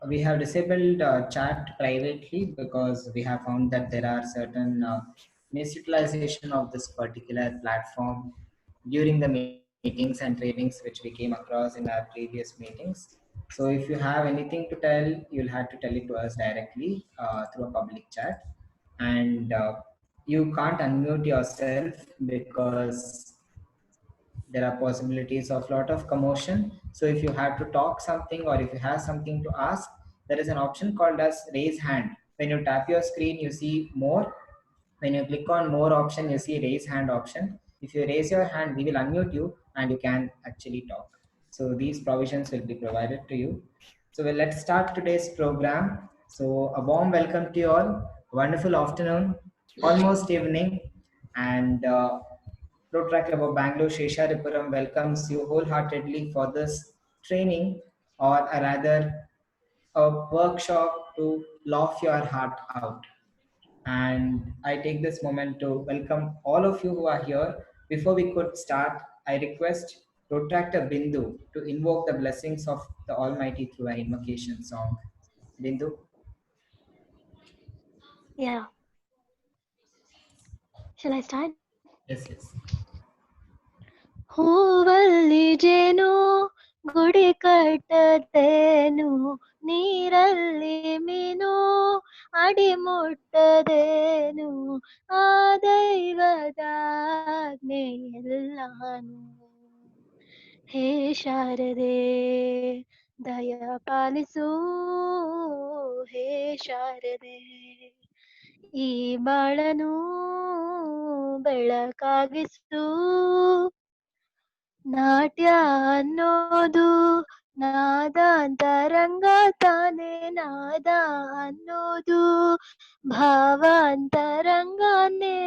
we have disabled chat privately because we have found that there are certain misutilization of this particular platform during the meetings and trainings which we came across in our previous meetings. So if you have anything to tell, you'll have to tell it to us directly through a public chat. And you can't unmute yourself because there are possibilities of lot of commotion. So if you have to talk something or if you have something to ask, there is an option called as raise hand. When you tap your screen, you see more. When you click on more option, you see raise hand option. If you raise your hand, we will unmute you and you can actually talk. So these provisions will be provided to you. So well, let's start today's program. So a warm welcome to you all. Wonderful afternoon, almost evening, and Rotaract Club of Bangalore, Shesharipuram welcomes you wholeheartedly for this training, or rather a workshop to laugh your heart out. And I take this moment to welcome all of you who are here. Before we could start, I request Protractor Bindu to invoke the blessings of the Almighty through an invocation song. Bindu? Yeah. Shall I start? Yes, yes. ಹೂವಲ್ಲಿ ಜೇನು ಗುಡಿ ಕಟ್ಟದೇನು ನೀರಲ್ಲಿ ಮೀನು ಅಡಿ ಮುಟ್ಟದೇನು ಆ ದೈವದಾಜ್ಞೆ ಎಲ್ಲಾನು ಹೇ ಶಾರದೆ ದಯ ಪಾಲಿಸು ಹೇ ಶಾರದೆ ಈ ಬಾಳನು ಬೆಳಕಾಗಿಸು ನಾಟ್ಯ ಅನ್ನೋದು ನಾದ ಅಂತರಂಗ ತಾನೇ ನಾದ ಅನ್ನೋದು ಭಾವ ಅಂತರಂಗನೇ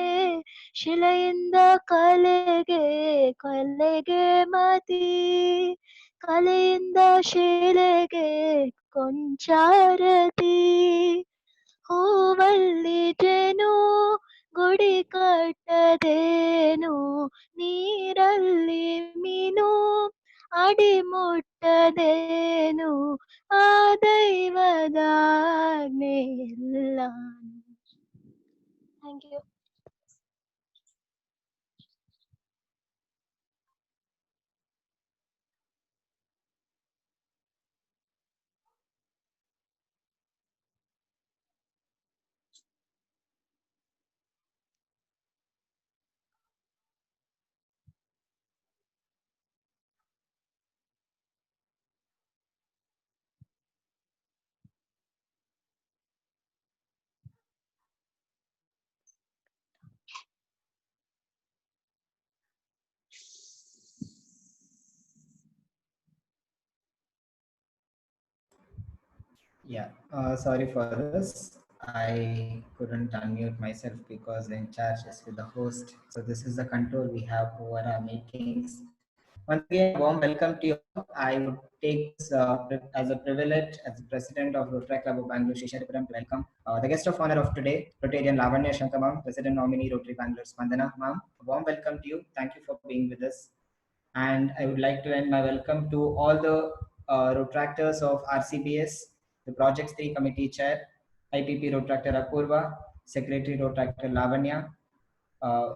ಶಿಲೆಯಿಂದ ಕಲೆಗೆ ಮತಿ ಕಲೆಯಿಂದ ಶಿಲೆಗೆ ಕೊಂಚಾರತಿ ಹೂವಲ್ಲಿ ಜೇನು ಗುಡಿ ಕಟ್ಟದೇನು ನೀರಲ್ಲಿ ಮೀನು ಅಡಿ ಮುಟ್ಟದೇನು ಆ ದೈವದಾಜ್ಞೆ ಎಲ್ಲಾನು. Thank you. Yeah, sorry for this. I couldn't unmute myself because the in charge is with the host. So this is the control we have over our meetings. Once again, a warm welcome to you all. I would take this as a privilege as the president of Rotary Club of Bangalore, Shesharipuram, to welcome the guest of honor of today, Rotarian Lavanya Shankar ma'am, president nominee Rotary Bangalore, Spandana ma'am. A warm welcome to you. Thank you for being with us. And I would like to end my welcome to all the Rotractors of RCBS, the Project 3 Committee Chair, IPP Rotractor Apurva, Secretary Rotractor Lavanya,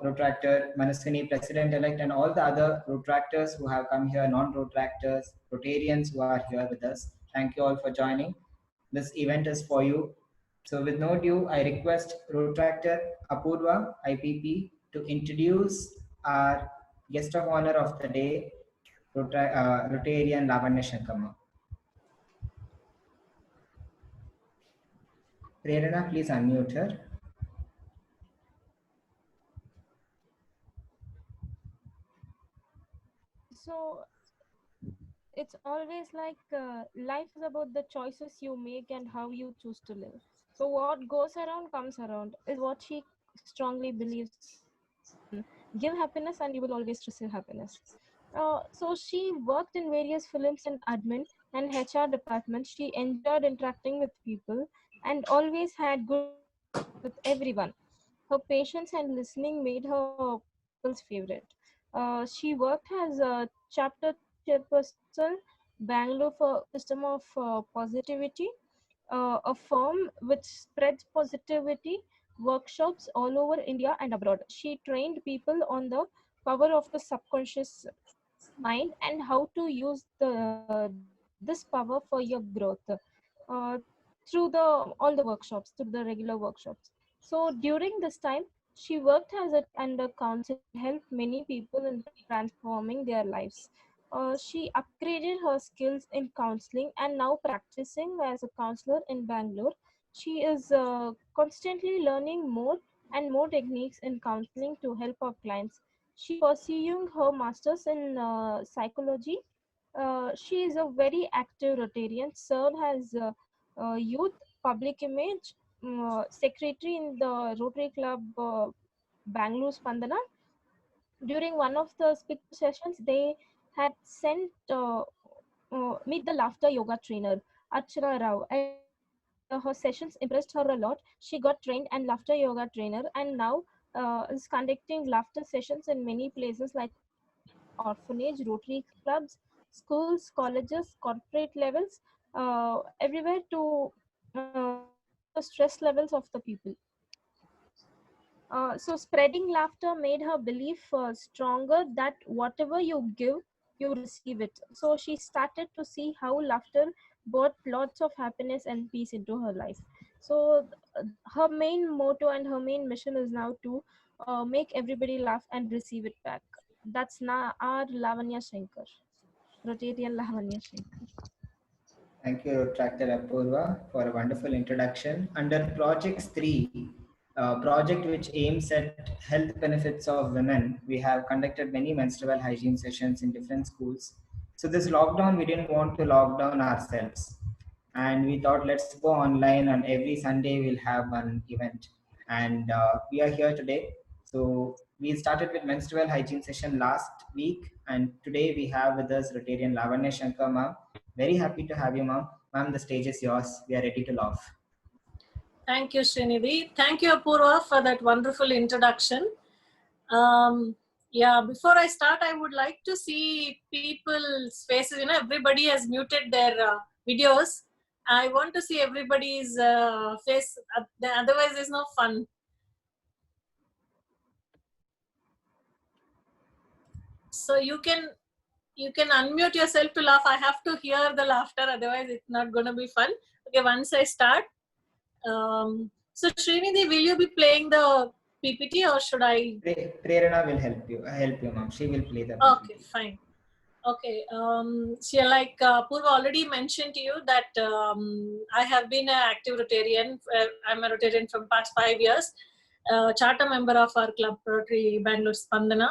Rotractor Manaswini, President-elect, and all the other Rotractors who have come here, non-Rotractors, Rotarians who are here with us. Thank you all for joining. This event is for you. So with no ado, I request Rotractor Apurva, IPP, to introduce our guest of honor of the day, Rotarian Lavanya Shankama. Prerana, please unmute her. So it's always like life is about the choices you make and how you choose to live. So what goes around comes around is what she strongly believes in. Give happiness and you will always receive happiness. So she worked in various films and admin and HR departments. She enjoyed interacting with people and always had good relationships with everyone. Her patience and listening made her people's favorite. She worked as a chapter chairperson, Bangalore for System of Positivity. a firm which spreads positivity workshops all over India and abroad. She trained people on the power of the subconscious mind and how to use this power for your growth uh, through the all the workshops, through the regular workshops. So during this time, she worked as a under counselor and helped many people in transforming their lives. She upgraded her skills in counseling and now practicing as a counselor in Bangalore. She is constantly learning more and more techniques in counseling to help her clients. She pursuing her masters in psychology. She is a very active Rotarian, served as youth public image secretary in the Rotary Club Bangalore Spandana. During one of the speaker sessions, they had sent meet the laughter yoga trainer Archana Rao, and her sessions impressed her a lot. She got trained and laughter yoga trainer, and now is conducting laughter sessions in many places like orphanage, Rotary clubs, schools, colleges, corporate levels, everywhere to reduce the stress levels of the people. So spreading laughter made her belief stronger that whatever you give, you receive it. So she started to see how laughter brought lots of happiness and peace into her life. So her main motto and her main mission is now to make everybody laugh and receive it back. That's our Lavanya Shankar, Rotarian Lavanya Shankar. Thank you, Dr. Apurva, for a wonderful introduction. Under Projects 3, a project which aims at health benefits of women, we have conducted many menstrual hygiene sessions in different schools. So this lockdown, we didn't want to lock down ourselves. And we thought, let's go online, and every Sunday we'll have one event. And we are here today. So we started with menstrual hygiene session last week, and today we have with us Rotarian Lavanya Shankar ma'am. Very happy to have you, ma'am. Ma'am, the stage is yours. We are ready to laugh. Thank you, Srinidhi. Thank you, Apurva, for that wonderful introduction. Yeah, before I start, I would like to see people's faces. You know, everybody has muted their videos. I want to see everybody's face. Otherwise, there's no fun. So you can unmute yourself to laugh. I have to hear the laughter. Otherwise, it's not going to be fun. Okay, once I start. So Srinidhi, will you be playing the PPT or should I? Prerana will help you, ma'am. She will play the PPT. Okay, fine. Okay, so like Purva already mentioned to you that I have been an active Rotarian. I'm a Rotarian from past 5 years, charter member of our club Rotary Bangalore Spandana.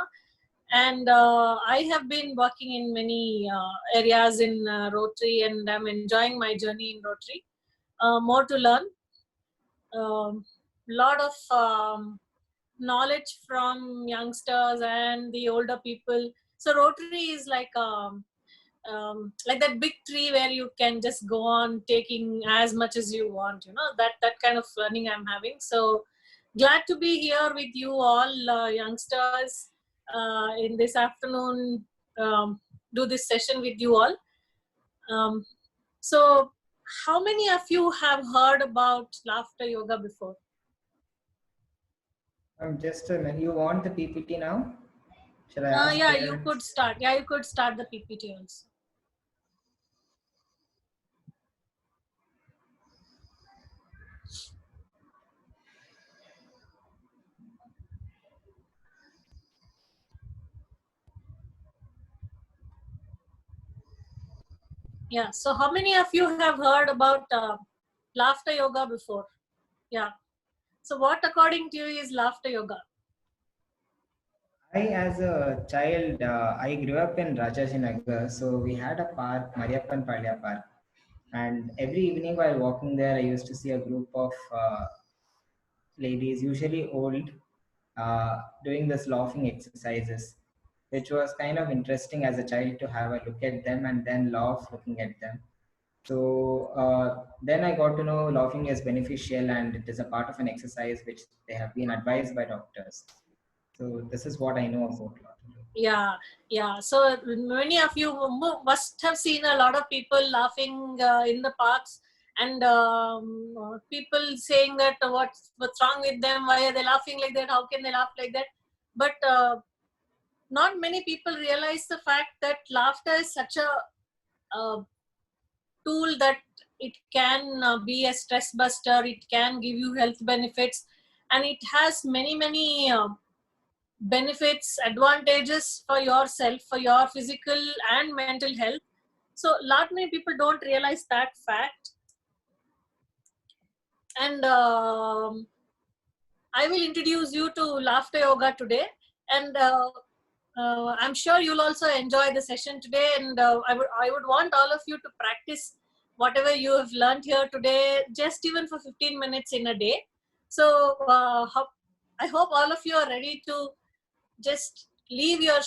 And I have been working in many areas in Rotary, and I'm enjoying my journey in Rotary. More to learn. Lot of knowledge from youngsters and the older people. So Rotary is like that big tree where you can just go on taking as much as you want. You know, that kind of learning I'm having. So glad to be here with you all youngsters in this afternoon. Do this session with you all. So how many of you have heard about laughter yoga before? Just a minute. You want the PPT now? Shall I ask? Yeah, you could start. Yeah, you could start the PPT also. Yeah, so how many of you have heard about laughter yoga before? Yeah. So what according to you is laughter yoga? As a child, I grew up in Rajajinagar, so we had a park, Mariappan Palya Park. And every evening while walking there, I used to see a group of ladies, usually old, doing this laughing exercises, which was kind of interesting as a child to have a look at them and then laugh looking at them. So then I got to know laughing is beneficial and it is a part of an exercise which they have been advised by doctors. So this is what I know about laughing. Yeah. So many of you must have seen a lot of people laughing in the parks, and people saying that what's wrong with them, why are they laughing like that, how can they laugh like that. But not many people realize the fact that laughter is such a tool that it can be a stress buster, it can give you health benefits, and it has many benefits, advantages for yourself, for your physical and mental health. So lot many people don't realize that fact. And I will introduce you to laughter yoga today, and I'm sure you'll also enjoy the session today, and I would want all of you to practice whatever you have learned here today, just even for 15 minutes in a day. So I hope all of you are ready to just leave your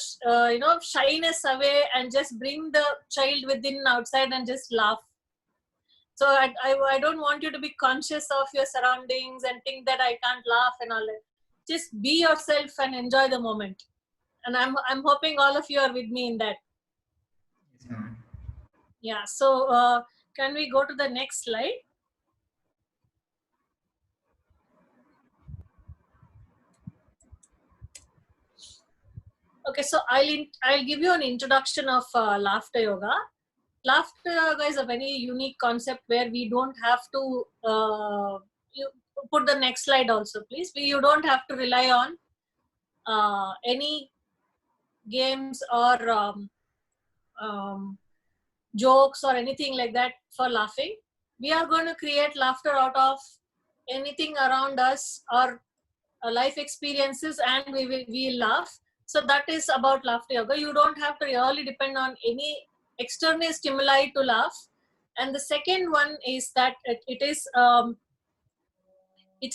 shyness away and just bring the child within outside and just laugh. So I don't want you to be conscious of your surroundings and think that I can't laugh and all that. Just be yourself and enjoy the moment. And I'm hoping all of you are with me in that. Yes, ma'am. Yeah. So can we go to the next slide? Okay. So I'll give you an introduction of laughter yoga. Laughter yoga is a very unique concept where we don't have to. You put the next slide also, please. You don't have to rely on any games or jokes or anything like that for laughing. We are going to create laughter out of anything around us or life experiences, and we laugh. So that is about laughter yoga. You don't have to really depend on any external stimuli to laugh. And the second one is that it's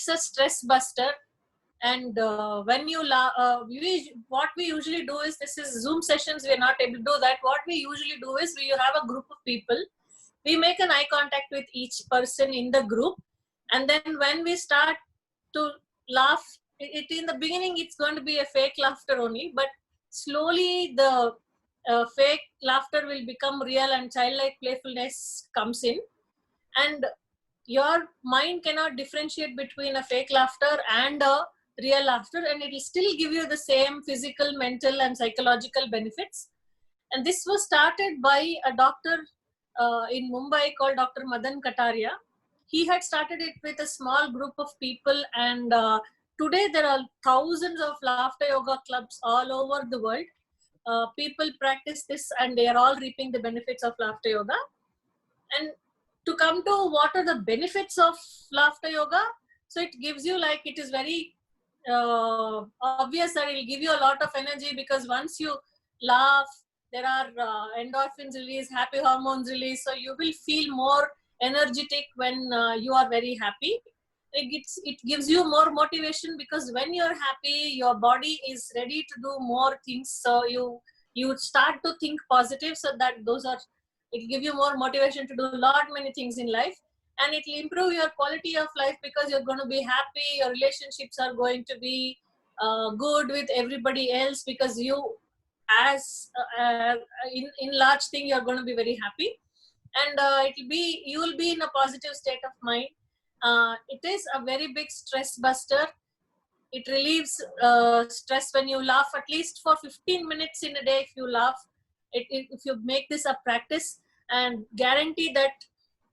a stress buster. And when you what we usually do is, this is Zoom sessions, we are not able to do that. What we usually do is, we have a group of people, we make an eye contact with each person in the group, and then when we start to laugh, it in the beginning it's going to be a fake laughter only, but slowly the fake laughter will become real and childlike playfulness comes in, and your mind cannot differentiate between a fake laughter and a real laughter, and it will still give you the same physical, mental and psychological benefits. And this was started by a doctor in Mumbai called Dr. Madan Kataria. He had started it with a small group of people, and today there are thousands of laughter yoga clubs all over the world. People practice this and they are all reaping the benefits of laughter yoga. And to come to what are the benefits of laughter yoga, so it gives you, like, it is very obvious that it will give you a lot of energy, because once you laugh, there are endorphins release, happy hormones release, so you will feel more energetic when you are very happy. It gives you more motivation, because when you're happy, your body is ready to do more things, so you start to think positive, so that it will give you more motivation to do a lot many things in life, and it will improve your quality of life, because you're going to be happy, your relationships are going to be good with everybody else, because you as in large thing you're going to be very happy, and you will be in a positive state of mind. It is a very big stress buster. It relieves stress when you laugh, at least for 15 minutes in a day. If you laugh, if you make this a practice, and guarantee that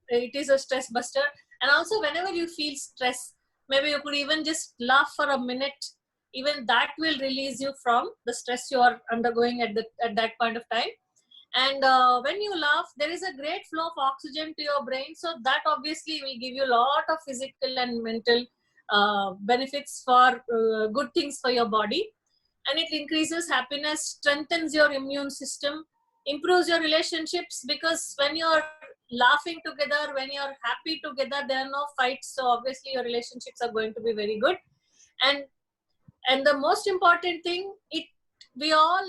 it is a stress buster. And also, whenever you feel stress, maybe you could even just laugh for a minute. Even that will release you from the stress you are undergoing at that point of time. And when you laugh, there is a great flow of oxygen to your brain, so that obviously will give you a lot of physical and mental benefits for good things for your body. And it increases happiness, strengthens your immune system, improves your relationships, because when you're laughing together, when you're happy together, there are no fights, so obviously your relationships are going to be very good. And the most important thing, we all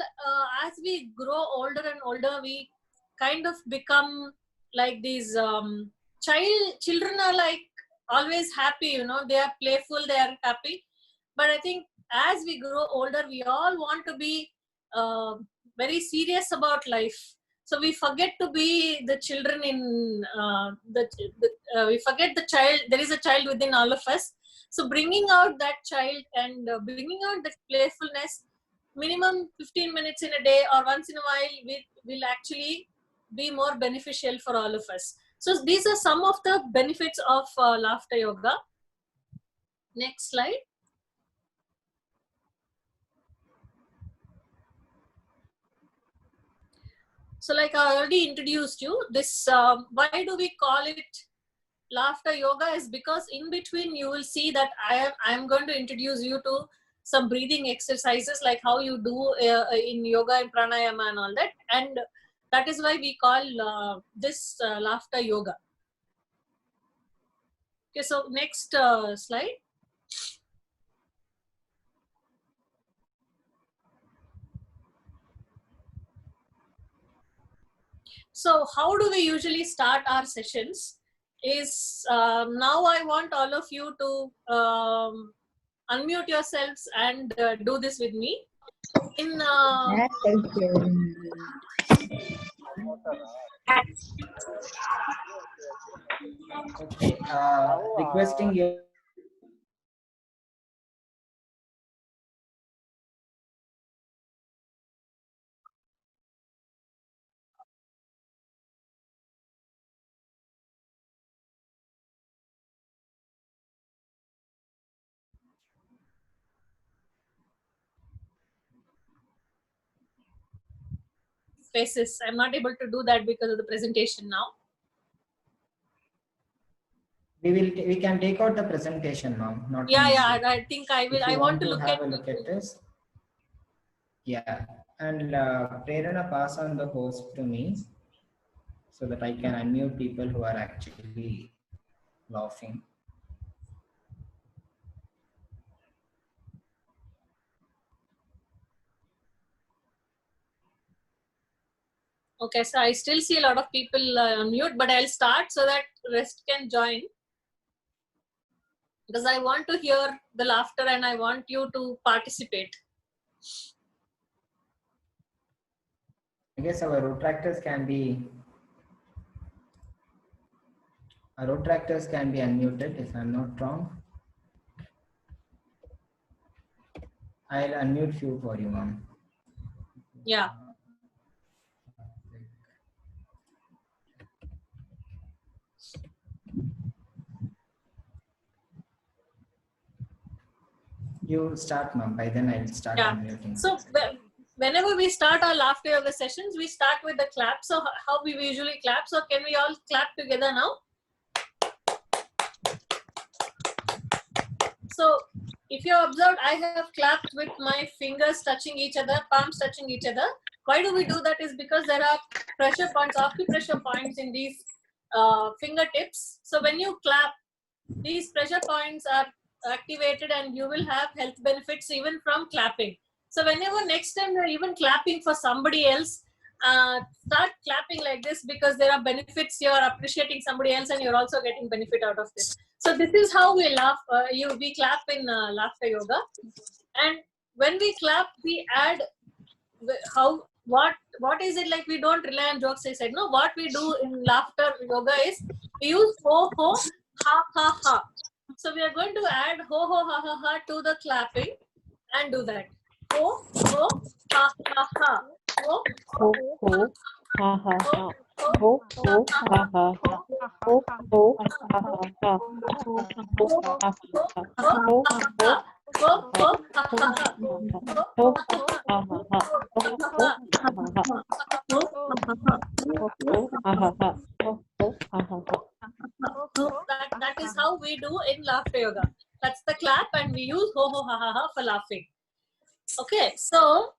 as we grow older and older, we kind of become like these children are like always happy, they are playful, they are happy. But I think as we grow older, we all want to be very serious about life. So we forget to be the children in we forget the child. There is a child within all of us. So bringing out that child and bringing out that playfulness, minimum 15 minutes in a day or once in a while, will actually be more beneficial for all of us. So these are some of the benefits of laughter yoga. Next slide. So like I already introduced you, this why do we call it laughter yoga is because in between you will see that I am going to introduce you to some breathing exercises like how you do in yoga and pranayama and all that, and that is why we call this laughter yoga. Okay, so next slide. So how do we usually start our sessions is now I want all of you to unmute yourselves and do this with me. In Okay, requesting you. faces. I'm not able to do that because of the presentation now. We can take out the presentation now. Not Yeah, an yeah. issue. I think I will. If you I want to look have at. a look at this. Yeah, and Prerana, pass on the host to me so that I can unmute people who are actually laughing. Okay, so I still see a lot of people on mute, but I'll start so that rest can join. Because I want to hear the laughter and I want you to participate. I guess our retractors can be unmuted if I'm not wrong. I'll unmute few for you, ma'am. Yeah. You start, ma'am. By then I'll start unmuting. So whenever we start our laughter yoga sessions, we start with the clap. So how we usually clap? So can we all clap together now? So if you observed, I have clapped with my fingers touching each other, palms touching each other. Why do we do that? Is because there are pressure points, acupressure points in these fingertips. So when you clap, these pressure points are activated and you will have health benefits even from clapping. So whenever next time you're even clapping for somebody else, start clapping like this because there are benefits. You're appreciating somebody else and you're also getting benefit out of this. So this is how we laugh. We clap in laughter yoga, and when we clap, we add what is it like? We don't rely on jokes. I said no. What we do in laughter yoga is we use ho ho ha ha ha. So we are going to add ho ho ha ha ha to the clapping and do that. Ho ho ha ha ha. Ho ho ho ha ha ha. Ho ho ha ha ha. Ho ho ha ha ha. Ho ha ha ha. Ho ho. That is how we do in laughter yoga. That's the clap, and we use ho ho ha ha ha for laughing. Okay, so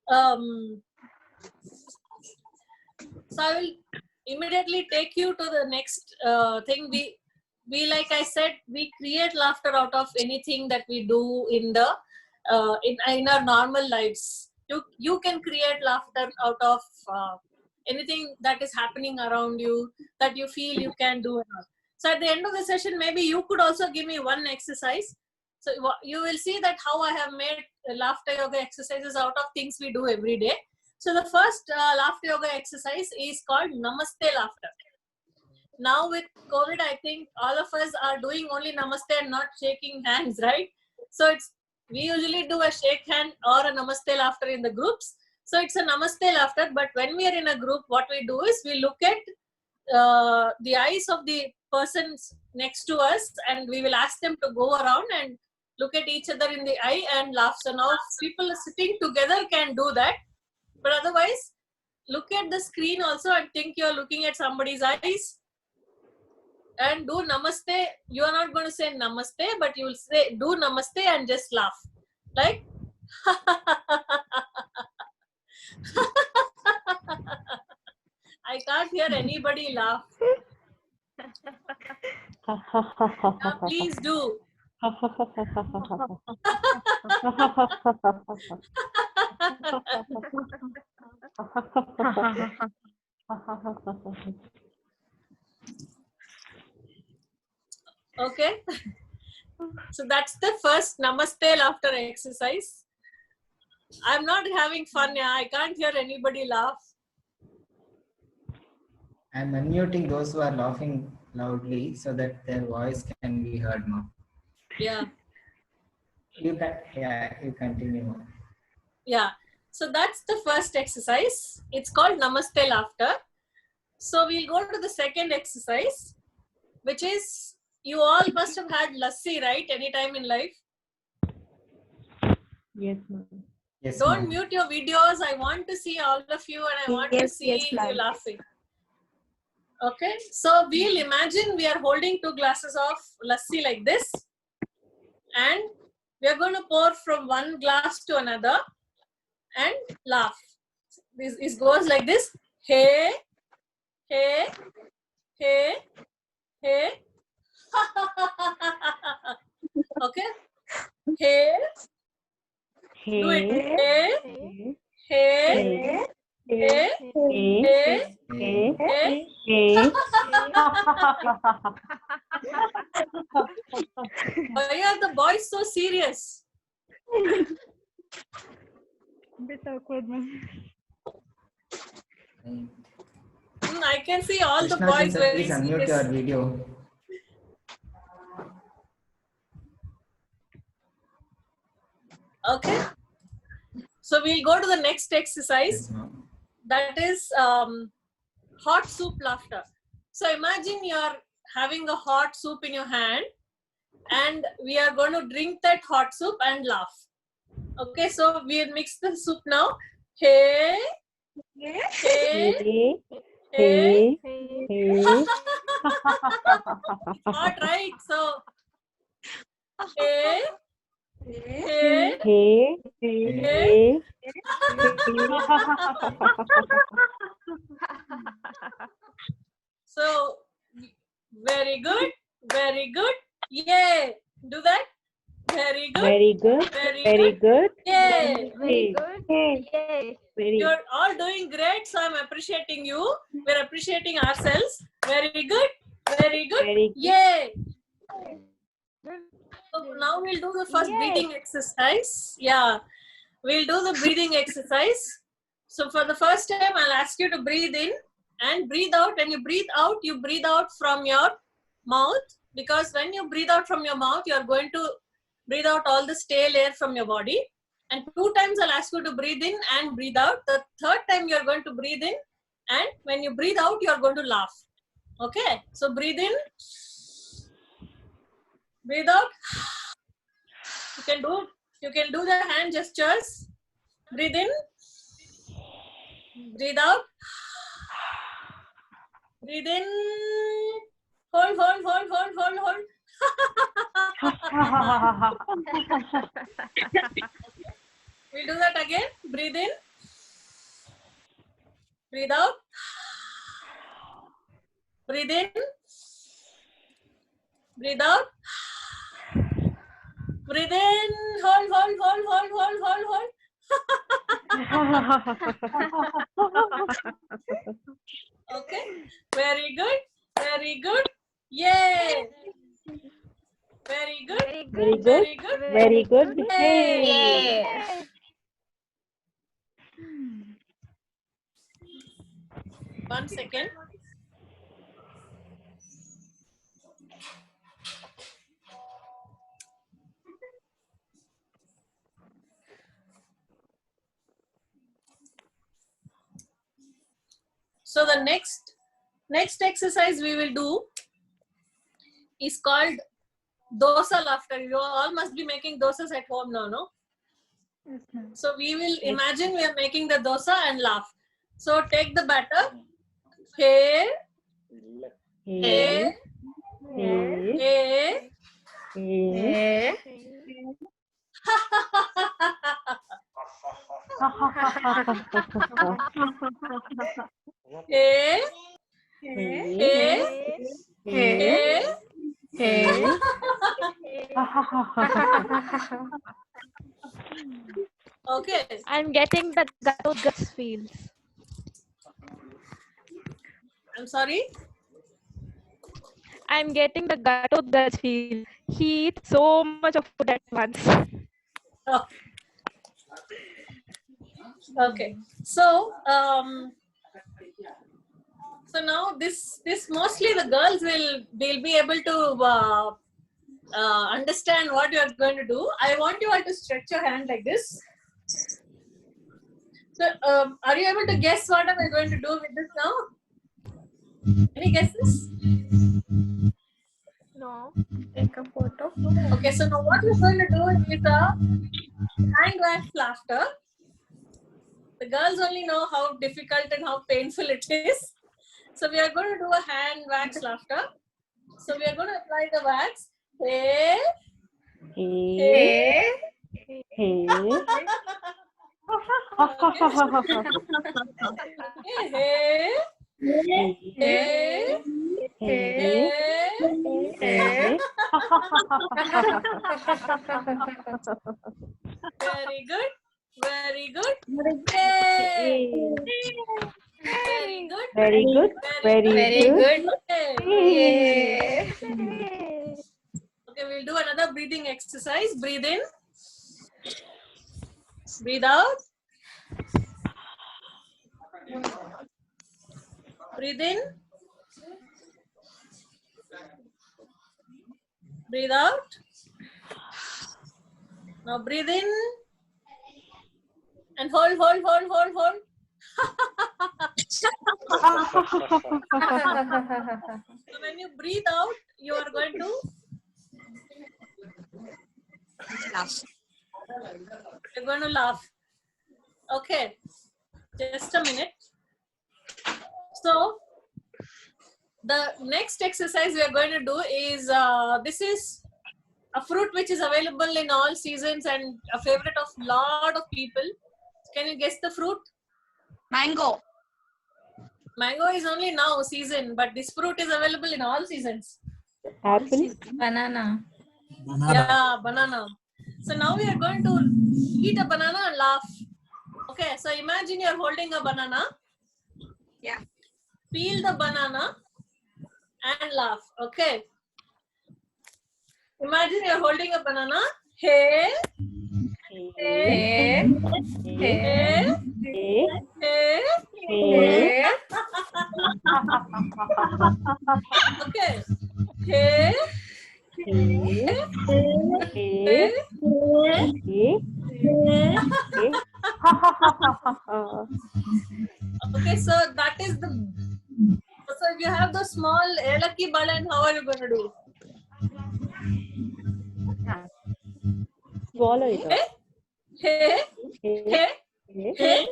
so I will immediately take you to the next thing. We like I said, we create laughter out of anything that we do in the in our normal lives. You can create laughter out of anything that is happening around you that you feel you can do. So at the end of the session, maybe you could also give me one exercise. So you will see that how I have made laughter yoga exercises out of things we do every day. So the first laughter yoga exercise is called Namaste laughter. Now with COVID, I think all of us are doing only Namaste and not shaking hands, right? So we usually do a shake hand or a Namaste laughter in the groups. So it's a Namaste laughter, but when we are in a group, what we do is we look at the eyes of the persons next to us, and we will ask them to go around and look at each other in the eye and laugh. So now people sitting together can do that, but otherwise look at the screen also and think you're looking at somebody's eyes and do Namaste. You are not going to say Namaste, but you will say do Namaste and just laugh like I can't hear anybody laugh. Now please do. Okay. So that's the first Namaste laughter exercise. I'm not having fun. Yeah, I can't hear anybody laugh. I'm unmuting those who are laughing loudly so that their voice can be heard more. Yeah. You continue. Yeah. So that's the first exercise. It's called Namaste laughter. So we'll go to the second exercise, which is, you all must have had lassi, right? Anytime in life. Yes, ma'am. Yes, Don't ma'am. mute your videos. I want to see all of you and I want to see you laughing. Okay. So we'll imagine we are holding 2 glasses of lassi like this. And we are going to pour from one glass to another and laugh. This goes like this. Hey, hey, hey, hey. Okay. Hey. Do it. Hey, hey, hey, hey, hey. Why are the boys so serious? Bit awkward, ma'am. I can see all the Krishna, boys sir, very please unmute your serious. video. Okay. So we'll go to the next exercise. Yes, ma'am. That is hot soup laughter. So imagine you're having a hot soup in your hand and we are going to drink that hot soup and laugh. Okay, so we'll mix the soup now. Hey, hey, Hey, hey. hey, hey. Hot, right? So, hey, hey, Hey, hey. hey. So, very good, very good. Yay! Do that. Very good. Very good, Very very good. good. Yay! Very good. Hey, Yay. very You're all doing great, so I'm appreciating you. We're appreciating ourselves. Very good, very good. Very good. Yay! So now we'll do the first breathing exercise. Yeah, we'll do the breathing exercise. So for the first time, I'll ask you to breathe in and breathe out. When you breathe out from your mouth, because when you breathe out from your mouth, you're going to breathe out all the stale air from your body. And 2 times I'll ask you to breathe in and breathe out. The 3rd time you're going to breathe in, and when you breathe out, you're going to laugh. Okay, so breathe in, breathe out. You can do the hand gestures. Breathe in, breathe out, breathe in, hold. We'll do that again. Breathe in, breathe out, breathe in, breathe out, breathe in, hold. Okay, very good, very good. Yay! Very good, Very good, very good. very good. Yay! Hey. 1 second. So the next exercise we will do is called dosa laughter. You all must be making dosas at home now, no? So we will imagine we are making the dosa and laugh. So take the batter. Hey, hey, hey, hey. Hey, hey, hey. Okay. I'm getting the guts feels. I'm sorry. I'm getting the guts feel. He eats so much of food at once. Oh. Okay. So so now this mostly the girls will be able to understand what you are going to do. I want you all to stretch your hand like this. So are you able to guess what am I going to do with this now? Any guesses? No. Take a photo. Okay, so now what we're going to do is a hand wax laughter. The girls only know how difficult and how painful it is. So we are going to do a hand wax laughter. So we are going to apply the wax. Hey, hey, hey, hey, hey. Very good. Very good. Hey. Very good. Very good. Very good. Hey. Okay, we'll do another breathing exercise. Breathe in. Breathe out. Breathe in. Breathe out. Now breathe in. And hold. So when you breathe out, you are going to laugh. You're going to laugh. Okay. Just a minute. So the next exercise we are going to do is this is a fruit which is available in all seasons and a favorite of lot of people. Can you guess the fruit? Mango. Mango is only now season, but this fruit is available in all seasons. Apple. Banana. Yeah, banana. So now we are going to eat a banana and laugh. Okay, so imagine you are holding a banana. Yeah. Peel the banana and laugh. Okay. Imagine you are holding a banana. Hey. Hey. Hey. Hey. Hey. Okay. Hey. Okay, so that is the. So if you have the small elaki balan, how are you going to do? Swallow it up. Hey. Hey. Hey.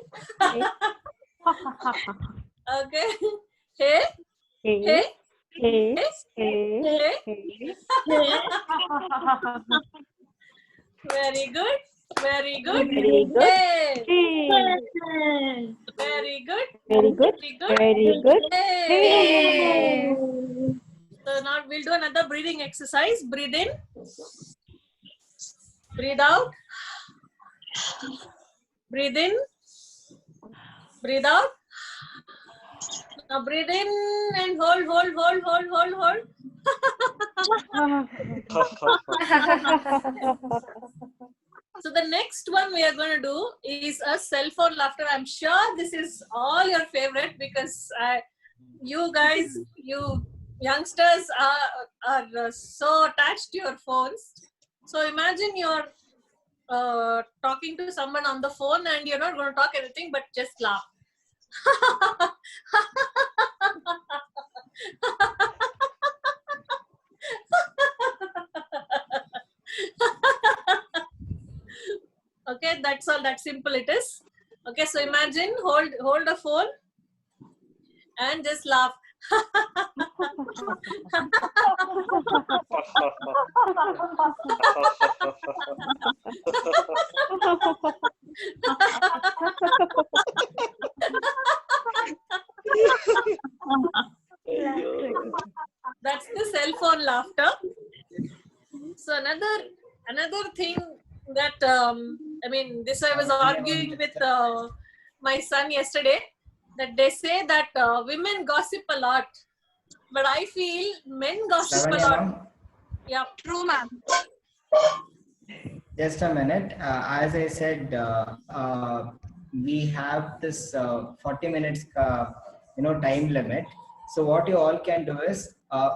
Okay. Hey. Hey. Hey. Very good. Very good. Very good. Hey. Very good. Very good. Very good. Hey. So now we'll do another breathing exercise. Breathe in. Breathe out. Breathe in. Breathe out. Now breathe in and hold. So the next one we are going to do is a cell phone laughter. I'm sure this is all your favorite because you guys, you youngsters are so attached to your phones. So imagine you're talking to someone on the phone and you're not going to talk anything but just laugh. Okay, that's all. That simple it is. Okay, so imagine hold a phone and just laugh. That's the cell phone laughter. So another thing that I mean, this I was arguing with my son yesterday, that they say that women gossip a lot, but I feel men gossip a lot. Yeah. True, ma'am. Just a minute. As I said, we have this 40 minutes, time limit. So what you all can do is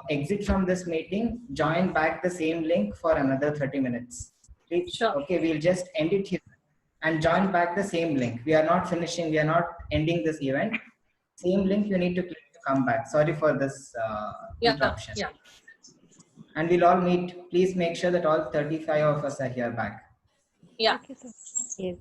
exit from this meeting, join back the same link for another 30 minutes. Please? Sure. Okay, we'll just end it here and join back the same link. We are not finishing. We are not ending this event. Same link you need to click to come back. Sorry for this interruption. Yeah. And we'll all meet. Please make sure that all 35 of us are here back. Yeah. Yes.